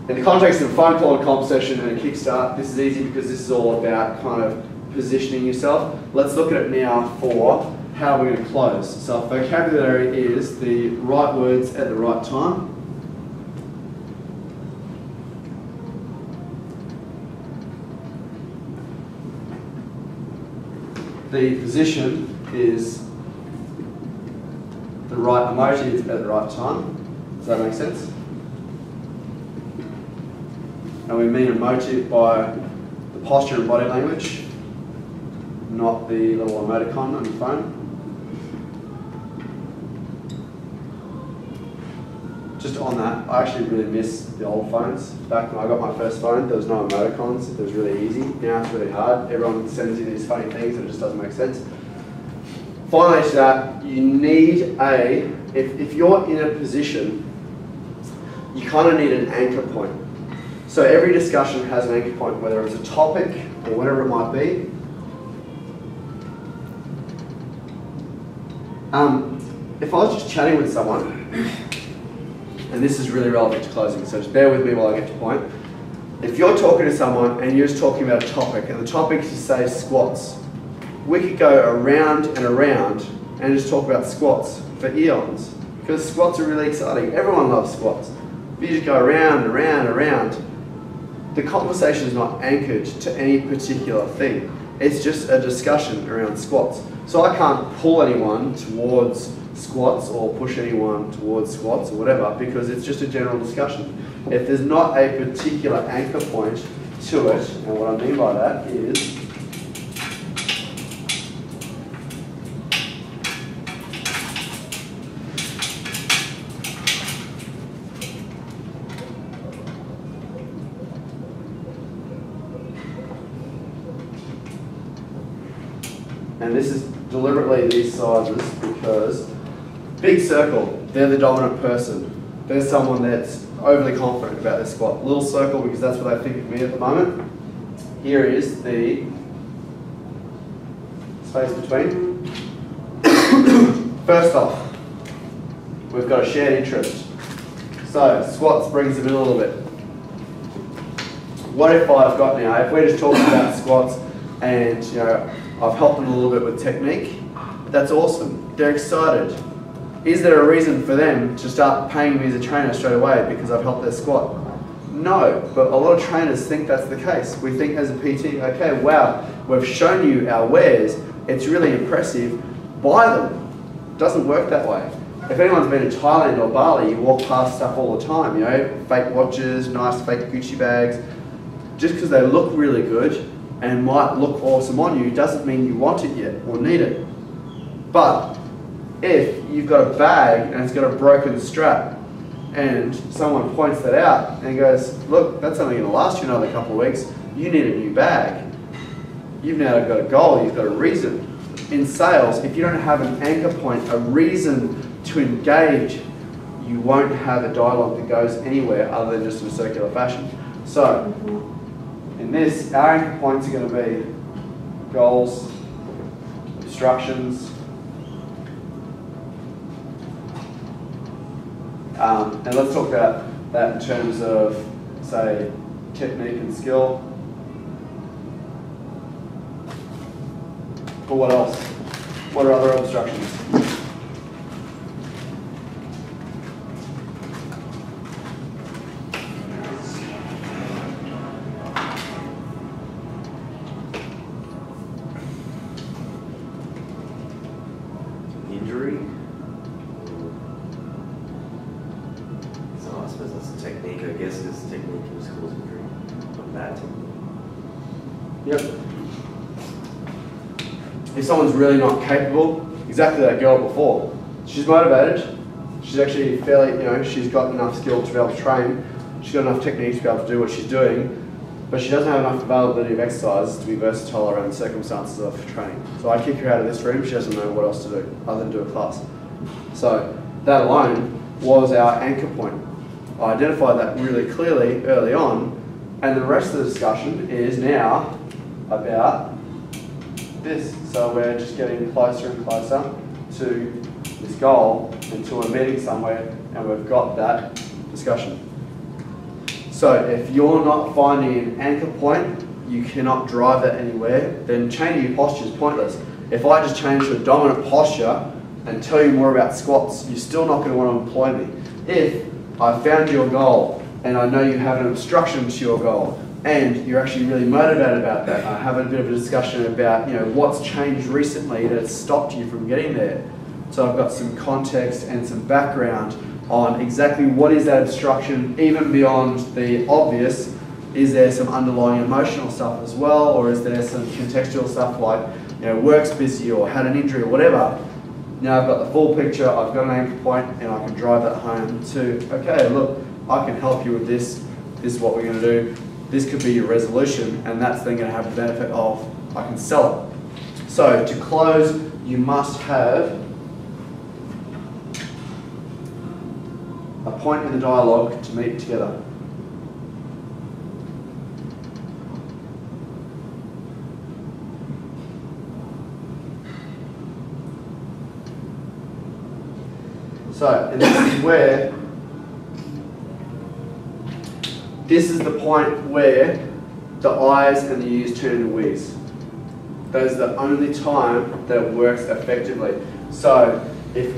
in the context of a phone call, a comp session, and a kickstart, this is easy because this is all about kind of positioning yourself. Let's look at it now for how we're going to close. So vocabulary is the right words at the right time. The position is the right emotive at the right time. Does that make sense? And we mean emotive by the posture and body language, not the little emoticon on your phone. Just on that, I actually really miss the old phones. Back when I got my first phone, there was no emoticons. It was really easy. Now it's really hard. Everyone sends you these funny things and it just doesn't make sense. Finally to that, you need if you're in a position, you kind of need an anchor point. So every discussion has an anchor point, whether it's a topic or whatever it might be. If I was just chatting with someone, and this is really relevant to closing, so just bear with me while I get to the point. If you're talking to someone and you're just talking about a topic, and the topic is, say, squats, we could go around and around and just talk about squats for eons, because squats are really exciting. Everyone loves squats. If you just go around and around and around, the conversation is not anchored to any particular thing. It's just a discussion around squats. So I can't pull anyone towards squats or push anyone towards squats or whatever, because it's just a general discussion. If there's not a particular anchor point to it, and what I mean by that is and this is deliberately these sizes because big circle, they're the dominant person. There's someone that's overly confident about their squat. Little circle because that's what they think of me at the moment. Here is the space between. First off, we've got a shared interest. So squats brings them in a little bit. What if I've got now, if we're just talking about squats and I've helped them a little bit with technique, that's awesome. They're excited. Is there a reason for them to start paying me as a trainer straight away because I've helped their squat? No, but a lot of trainers think that's the case. We think as a PT, okay, wow, we've shown you our wares, it's really impressive, buy them. It doesn't work that way. If anyone's been to Thailand or Bali, you walk past stuff all the time, fake watches, nice fake Gucci bags. Just because they look really good and might look awesome on you doesn't mean you want it yet or need it. But if you've got a bag and it's got a broken strap and someone points that out and goes, look, that's only going to last you another couple of weeks, you need a new bag. You've now got a goal, you've got a reason. In sales, if you don't have an anchor point, a reason to engage, you won't have a dialogue that goes anywhere other than just in a circular fashion. So, in this, our anchor points are going to be goals, obstructions, and let's talk about that in terms of, say, technique and skill. But what else? What are other obstructions? Injury. So I suppose that's a technique, I guess, because technique can just cause injury. Not bad technique. Yep. If someone's really not capable, exactly that girl before, she's motivated, she's actually fairly, she's got enough skill to be able to train, she's got enough technique to be able to do what she's doing, but she doesn't have enough availability of exercise to be versatile around the circumstances of training. So I kick her out of this room, she doesn't know what else to do other than do a class. So that alone was our anchor point. I identified that really clearly early on, and the rest of the discussion is now about this. So we're just getting closer and closer to this goal until we're meeting somewhere and we've got that discussion. So if you're not finding an anchor point, you cannot drive that anywhere, then changing your posture is pointless. If I just change to a dominant posture and tell you more about squats, you're still not going to want to employ me. If I found your goal and I know you have an obstruction to your goal, and you're actually really motivated about that, I have a bit of a discussion about what's changed recently that's stopped you from getting there. So I've got some context and some background on exactly what is that obstruction, even beyond the obvious. Is there some underlying emotional stuff as well, or is there some contextual stuff like work's busy or had an injury or whatever? Now I've got the full picture, I've got an anchor point, and I can drive that home to, okay, look, I can help you with this, this is what we're going to do. This could be your resolution, and that's then going to have the benefit of I can sell it. So to close, you must have a point in the dialogue to meet together. So, and this is where, this is the point where the I's and the U's turn into we's. That is the only time that it works effectively. So, if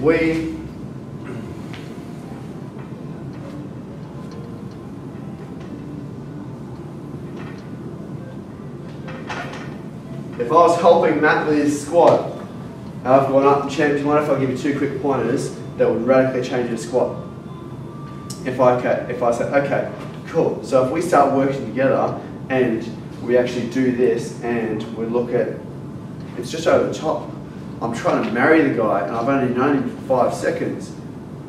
I was helping Matt with his squat, and I've gone up and champion, what if I give you 2 quick pointers that would radically change your squat? If I say, okay, cool, so if we start working together and we actually do this and we look at, it's just over the top. I'm trying to marry the guy and I've only known him for 5 seconds.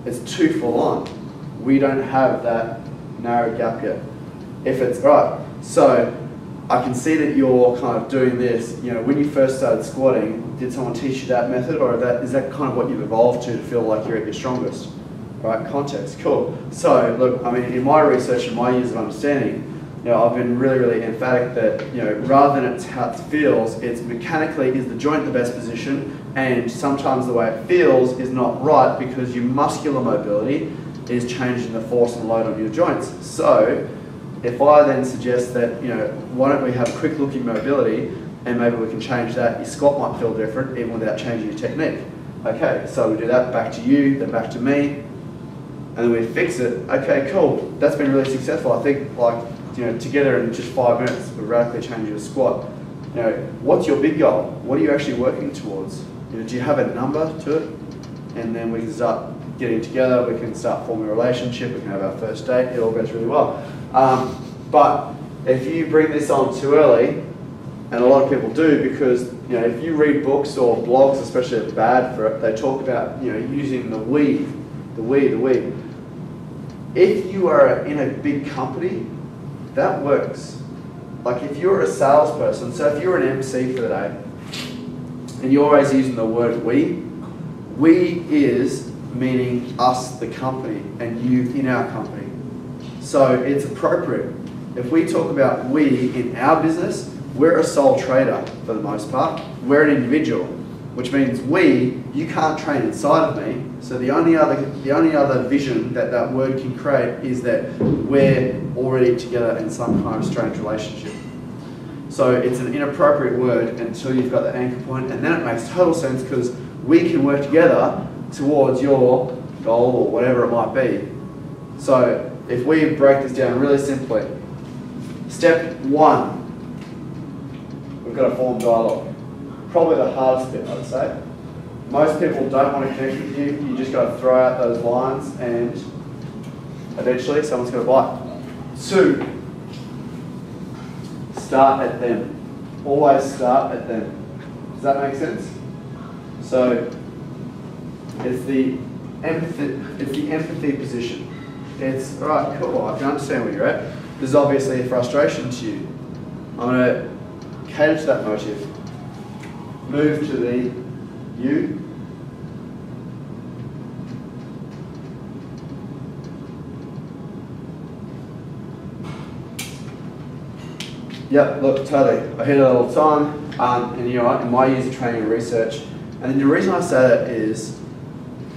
It's too full on. We don't have that narrow gap yet. If it's, right, so I can see that you're kind of doing this, when you first started squatting, did someone teach you that method, or is that kind of what you've evolved to feel like you're at your strongest? Right, context, cool. So look, I mean, in my research and my years of understanding, I've been really, really emphatic that, rather than it's how it feels, it's mechanically, is the joint the best position, and sometimes the way it feels is not right because your muscular mobility is changing the force and load on your joints. So, if I then suggest that, why don't we have quick looking mobility and maybe we can change that, your squat might feel different even without changing your technique. Okay, so we do that, back to you, then back to me, and then we fix it. Okay, cool, that's been really successful. I think together in just 5 minutes, we radically change your squat. What's your big goal? What are you actually working towards? Do you have a number to it? And then we can start getting together, we can start forming a relationship, we can have our first date, it all goes really well. But if you bring this on too early, and a lot of people do, because if you read books or blogs, especially if bad for it, they talk about using the we. If you are in a big company, that works. Like if you're a salesperson, so if you're an MC for the day, and you're always using the word we is meaning us, the company, and you in our company. So it's appropriate. If we talk about we in our business, we're a sole trader for the most part. We're an individual, which means you can't train inside of me. So the only other vision that word can create is that we're already together in some kind of strange relationship. So it's an inappropriate word until you've got the anchor point, and then it makes total sense because we can work together towards your goal or whatever it might be. So if we break this down really simply, step 1, we've got to form dialogue. Probably the hardest bit, I'd say. Most people don't want to connect with you. You just got to throw out those lines and eventually someone's going to bite. 2, start at them. Always start at them. Does that make sense? So it's the empathy position. It's, all right, cool, I can understand where you're at. There's obviously a frustration to you. I'm going to cater to that motive. Move to the you. Yep, look, totally. I hear that all the time, and in my years of training and research, and the reason I say that is,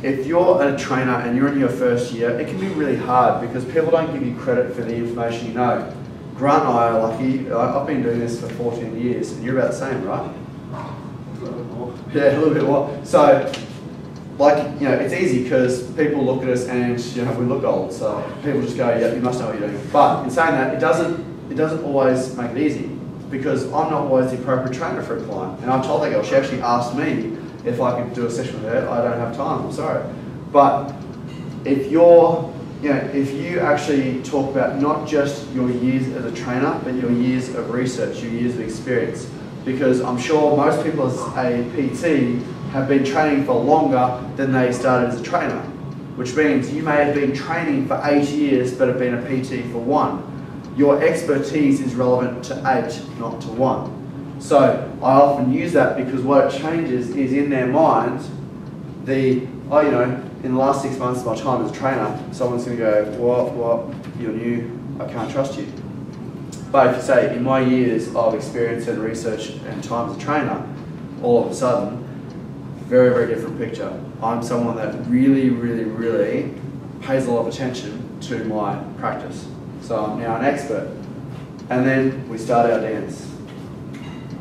if you're a trainer and you're in your first year, it can be really hard because people don't give you credit for the information you know. Grant and I are lucky. I've been doing this for 14 years, and you're about the same, right? A little bit more. Yeah, a little bit more. So, it's easy because people look at us and we look old. So people just go, "Yeah, you must know what you're doing." But in saying that, it doesn't always make it easy because I'm not always the appropriate trainer for a client. And I told that girl, she actually asked me if I could do a session with her. I don't have time. I'm sorry. But if you actually talk about not just your years as a trainer, but your years of research, your years of experience, because I'm sure most people as a PT have been training for longer than they started as a trainer, which means you may have been training for 8 years but have been a PT for 1. Your expertise is relevant to 8, not to 1. So I often use that because what it changes is in their mind, in the last 6 months of my time as a trainer, someone's going to go, what, you're new, I can't trust you. But if you say, in my years of experience and research and time as a trainer, all of a sudden, very, very different picture. I'm someone that really, really, really pays a lot of attention to my practice. So I'm now an expert. And then we start our dance.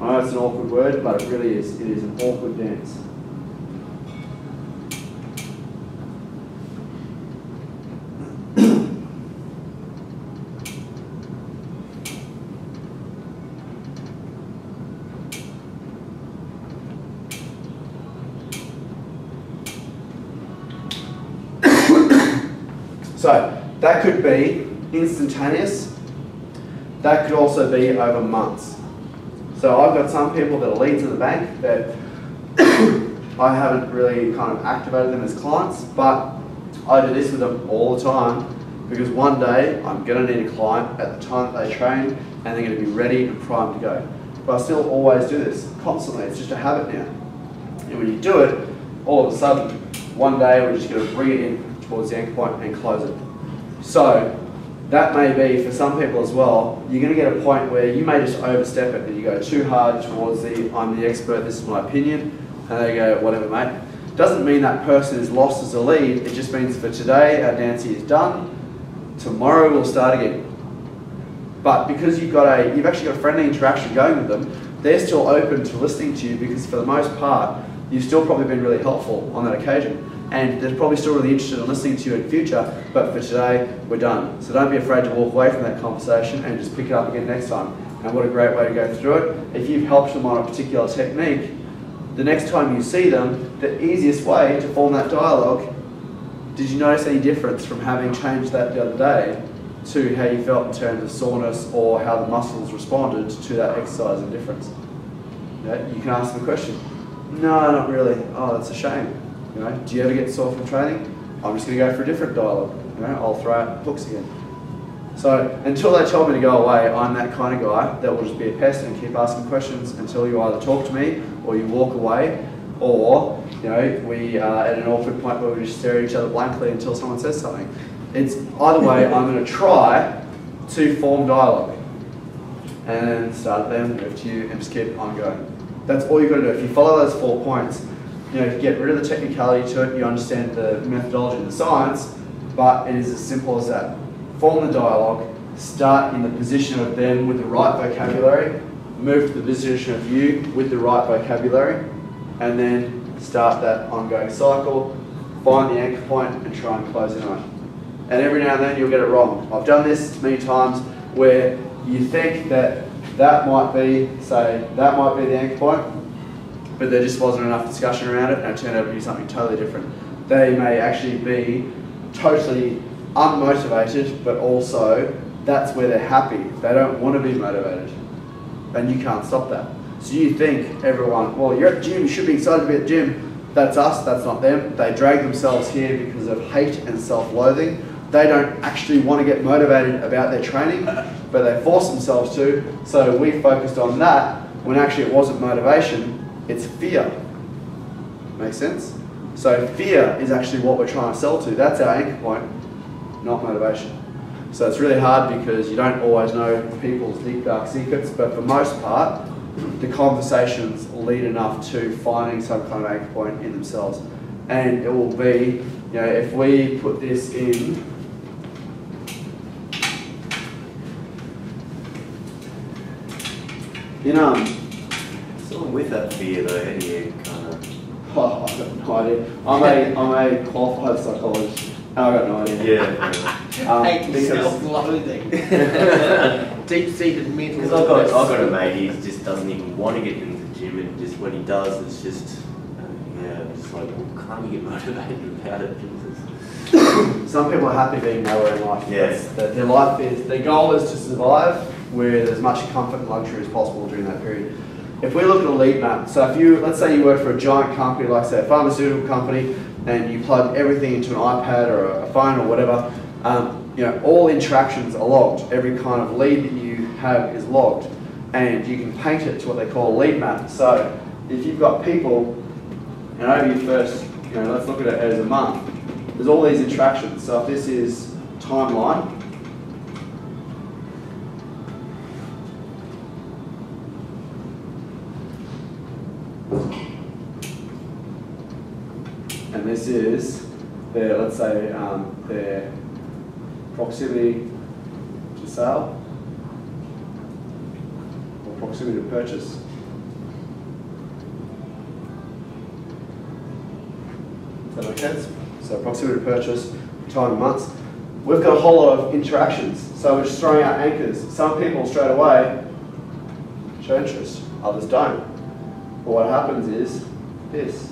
I know it's an awkward word, but it really is. It is an awkward dance. So that could be instantaneous. That could also be over months. So I've got some people that are leads in the bank that I haven't really kind of activated them as clients, but I do this with them all the time because one day I'm going to need a client at the time that they train and they're going to be ready and primed to go. But I still always do this constantly. It's just a habit now. And when you do it, all of a sudden, one day we're just going to bring it in towards the anchor point and close it. So that may be, for some people as well, you're going to get a point where you may just overstep it and you go too hard towards I'm the expert, this is my opinion, and they go, whatever mate. Doesn't mean that person is lost as a lead, it just means for today our Nancy is done, tomorrow we'll start again. But because you've actually got a friendly interaction going with them, they're still open to listening to you because for the most part, you've still probably been really helpful on that occasion. And they're probably still really interested in listening to you in future, but for today, we're done. So don't be afraid to walk away from that conversation and just pick it up again next time. And what a great way to go through it. If you've helped them on a particular technique, the next time you see them, the easiest way to form that dialogue, did you notice any difference from having changed that the other day to how you felt in terms of soreness or how the muscles responded to that exercise and difference? Yeah, you can ask them a question. No, not really. Oh, that's a shame. You know, do you ever get sore from training? I'm just going to go for a different dialogue. You know, I'll throw out hooks again. So until they tell me to go away, I'm that kind of guy that will just be a pest and keep asking questions until you either talk to me or you walk away, or you know, we are at an awkward point where we just stare at each other blankly until someone says something. It's either way, I'm going to try to form dialogue and start them, move to you, and just keep on going. That's all you've got to do. If you follow those 4 points, you know, you get rid of the technicality to it, you understand the methodology and the science, but it is as simple as that. Form the dialogue, start in the position of them with the right vocabulary, move to the position of you with the right vocabulary, and then start that ongoing cycle, find the anchor point and try and close in on it. And every now and then you'll get it wrong. I've done this many times where you think that might be the anchor point, but there just wasn't enough discussion around it and it turned out to be something totally different. They may actually be totally unmotivated, but also that's where they're happy. They don't want to be motivated, and you can't stop that. So you think everyone, well, you're at the gym, you should be excited to be at the gym. That's us, that's not them. They drag themselves here because of hate and self-loathing. They don't actually want to get motivated about their training, but they force themselves to. So we focused on that when actually it wasn't motivation, it's fear. Make sense? So fear is actually what we're trying to sell to. That's our anchor point, not motivation. So it's really hard because you don't always know people's deep dark secrets, but for most part, the conversations lead enough to finding some kind of anchor point in themselves. And it will be, you know, if we put this in So with that fear though, how do you kind of... Oh, I've got no idea. I'm a qualified psychologist, and I've got no idea. Yeah. Hate self-loathing. Deep-seated mental. Because I've got a mate, he just doesn't even want to get into the gym, and just when he does, it's just, it's like, well, can't you get motivated about it? Jesus. Some people are happy being nowhere in life. Yeah. Their life is, their goal is to survive with as much comfort and luxury as possible during that period. If we look at a lead map, so if you, let's say you work for a giant company, like say a pharmaceutical company, and you plug everything into an iPad or a phone or whatever, you know, all interactions are logged. Every kind of lead that you have is logged, and you can paint it to what they call a lead map. So if you've got people, and over your first, you know, let's look at it as a month, there's all these interactions. So if this is timeline, and this is their, let's say, their proximity to sale or proximity to purchase. Does that make sense? So proximity to purchase, time in months. We've got a whole lot of interactions, so we're just throwing out anchors. Some people straight away show interest, others don't. But what happens is this.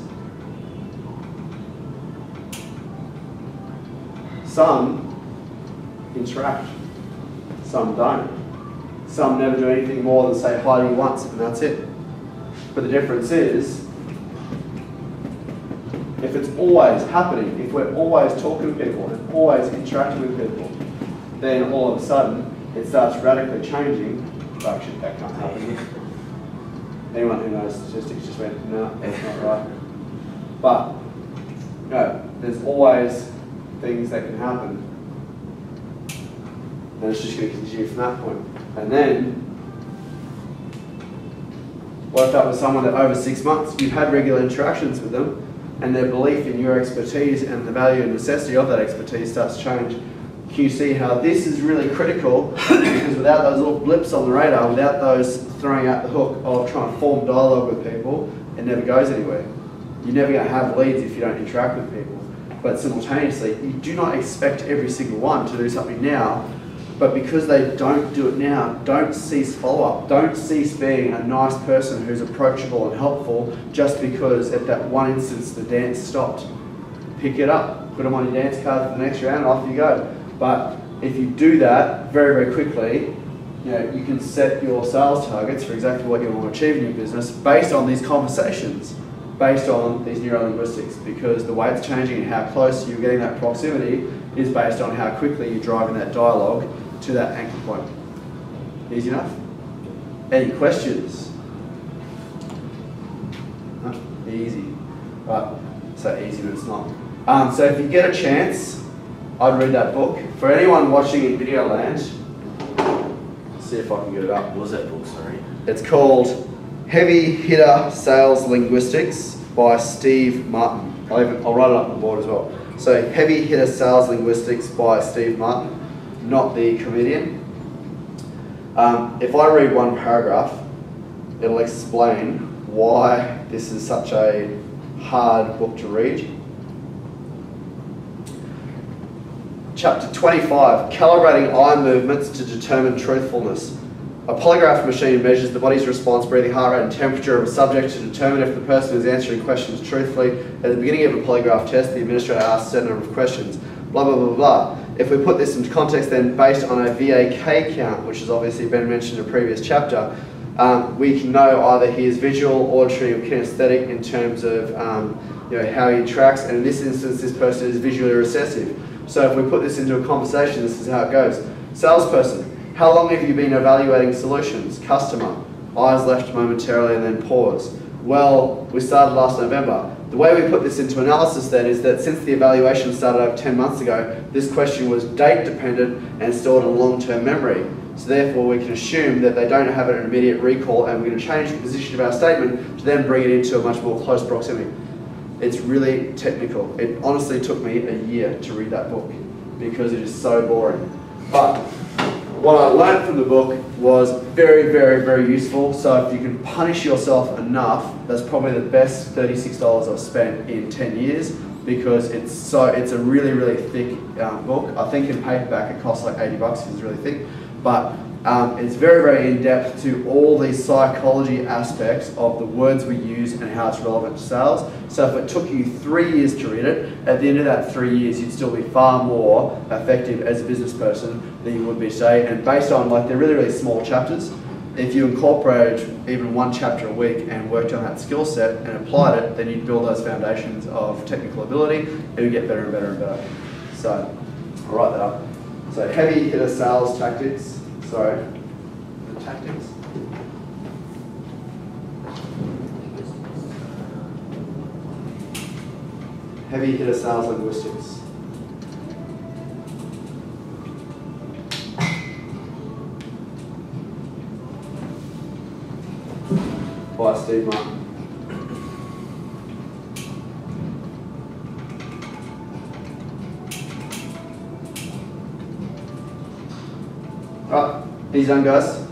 Some interact, some don't. Some never do anything more than say hi to you once and that's it. But the difference is, if it's always happening, if we're always talking to people and always interacting with people, then all of a sudden it starts radically changing. Oh shit, that can't happen. Anyone who knows statistics just went, no, that's not right. But no, there's always things that can happen. And it's just going to continue from that point. And then, what if that was someone that over 6 months, you've had regular interactions with them, and their belief in your expertise and the value and necessity of that expertise starts to change? Can you see how this is really critical? Because without those little blips on the radar, without those throwing out the hook of trying to form dialogue with people, it never goes anywhere. You're never going to have leads if you don't interact with people. But simultaneously, you do not expect every single one to do something now, but because they don't do it now, don't cease follow-up. Don't cease being a nice person who's approachable and helpful just because at that one instance the dance stopped. Pick it up, put them on your dance card for the next round, and off you go. But if you do that very, very quickly, you can set your sales targets for exactly what you want to achieve in your business based on these conversations, based on these neurolinguistics, because the way it's changing and how close you're getting that proximity is based on how quickly you're driving that dialogue to that anchor point. Easy enough? Any questions? No? Easy. Right, so easy but it's not. So if you get a chance, I'd read that book. For anyone watching in video land, see if I can get it up. What was that book, sorry? It's called Heavy Hitter Sales Linguistics by Steve Martin. I'll write it up on the board as well. So Heavy Hitter Sales Linguistics by Steve Martin, not the comedian. If I read one paragraph, it'll explain why this is such a hard book to read. Chapter 25, Calibrating Eye Movements to Determine Truthfulness. A polygraph machine measures the body's response, breathing, heart rate and temperature of a subject to determine if the person is answering questions truthfully. At the beginning of a polygraph test, the administrator asks a certain number of questions. Blah, blah, blah, blah. If we put this into context then based on a VAK count, which has obviously been mentioned in a previous chapter, we can know either he is visual, auditory or kinesthetic in terms of how he interacts, and in this instance this person is visually recessive. So if we put this into a conversation, this is how it goes. Salesperson, how long have you been evaluating solutions? Customer, eyes left momentarily and then pause. Well, we started last November. The way we put this into analysis then is that since the evaluation started over 10 months ago, this question was date dependent and stored in long-term memory. So therefore we can assume that they don't have an immediate recall, and we're going to change the position of our statement to then bring it into a much more close proximity. It's really technical. It honestly took me a year to read that book because it is so boring. But what I learned from the book was very, very, very useful. So if you can punish yourself enough, that's probably the best $36 I've spent in 10 years, because it's a really, really thick book. I think in paperback it costs like 80 bucks if it's really thick. But it's very, very in-depth to all these psychology aspects of the words we use and how it's relevant to sales. So if it took you 3 years to read it, at the end of that 3 years you'd still be far more effective as a business person than you would be today. And based on, they're really, really small chapters. If you incorporated even one chapter a week and worked on that skill set and applied it, then you'd build those foundations of technical ability and you'd get better and better and better. So I'll write that up. So heavy hitter sales tactics. Sorry, the tactics. Heavy hitter sales linguistics. By Steve Martin. Right, easy done guys.